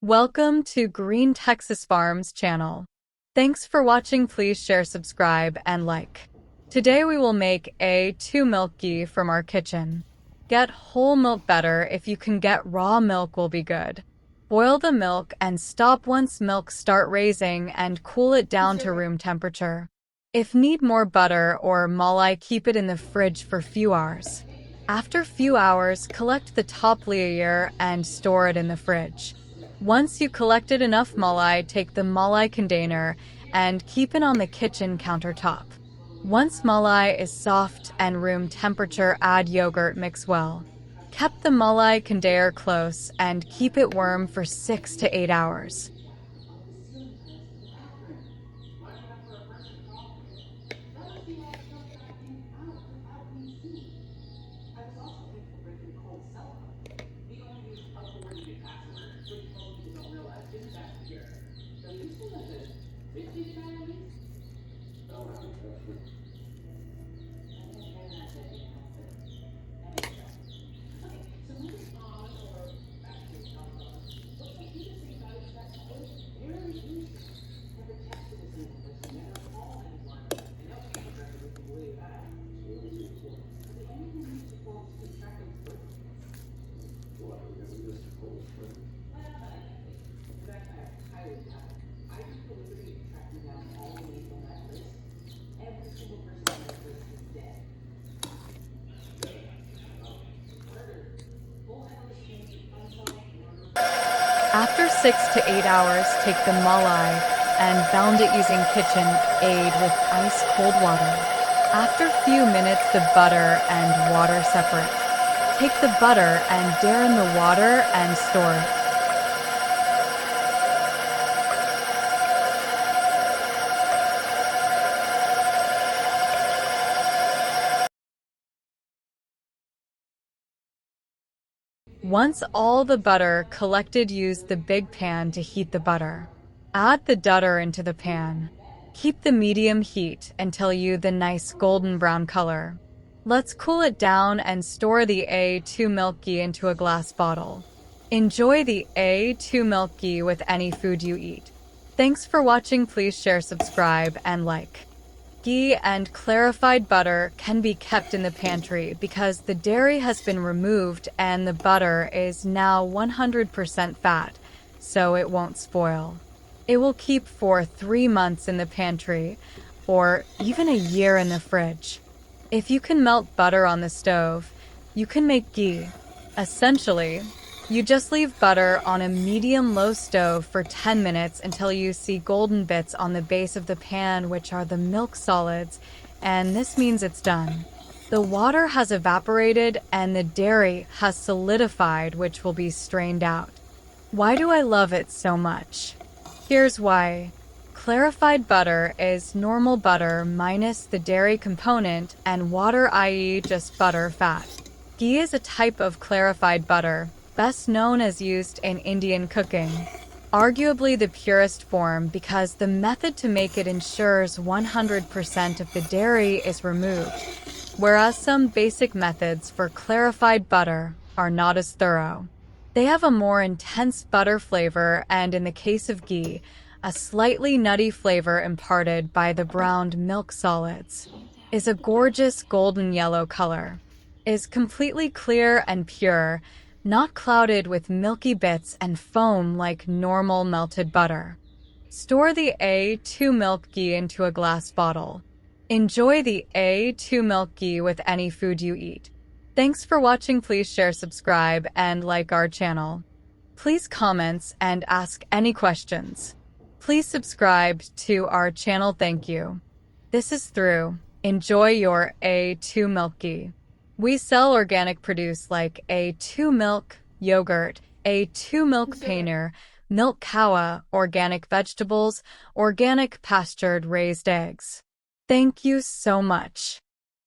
Welcome to Green Texas Farms channel. Thanks for watching. Please share, subscribe, and like. Today we will make A2 milk ghee from our kitchen. Get whole milk better. If you can get raw milk will be good. Boil the milk and stop once milk start raising and cool it down to room temperature. If need more butter or malai, keep it in the fridge for few hours. After few hours, collect the top layer and store it in the fridge. Once you collected enough malai, take the malai container and keep it on the kitchen countertop. Once malai is soft and room temperature, add yogurt, mix well. Keep the malai container close and keep it warm for 6 to 8 hours. After 6 to 8 hours, take the malai and pound it using kitchen aid with ice cold water. After few minutes, the butter and water separate. Take the butter and dare in the water and store it. Once all the butter collected, use the big pan to heat the butter. Add the butter into the pan. Keep the medium heat until you the nice golden brown color. Let's cool it down and store the A2 milk ghee into a glass bottle. Enjoy the A2 milk ghee with any food you eat. Thanks for watching. Please share, subscribe, and like. Ghee and clarified butter can be kept in the pantry because the dairy has been removed and the butter is now 100% fat, so it won't spoil. It will keep for 3 months in the pantry or even a year in the fridge. If you can melt butter on the stove, you can make ghee. Essentially, you just leave butter on a medium-low stove for 10 minutes until you see golden bits on the base of the pan, which are the milk solids, and this means it's done. The water has evaporated and the dairy has solidified, which will be strained out. Why do I love it so much? Here's why. Clarified butter is normal butter minus the dairy component and water, i.e. just butter fat. Ghee is a type of clarified butter, best known as used in Indian cooking. Arguably the purest form because the method to make it ensures 100% of the dairy is removed, whereas some basic methods for clarified butter are not as thorough. They have a more intense butter flavor and, in the case of ghee, a slightly nutty flavor imparted by the browned milk solids. Is a gorgeous golden yellow color. Is completely clear and pure, not clouded with milky bits and foam like normal melted butter. Store the A2 milk ghee into a glass bottle. Enjoy the A2 milk ghee with any food you eat. Thanks for watching. Please share, subscribe, and like our channel. Please comment and ask any questions. Please subscribe to our channel. Thank you. This is through. Enjoy your A2 milk ghee. We sell organic produce like A2 milk, yogurt, A2 milk paneer, milk kawa, organic vegetables, organic pastured raised eggs. Thank you so much.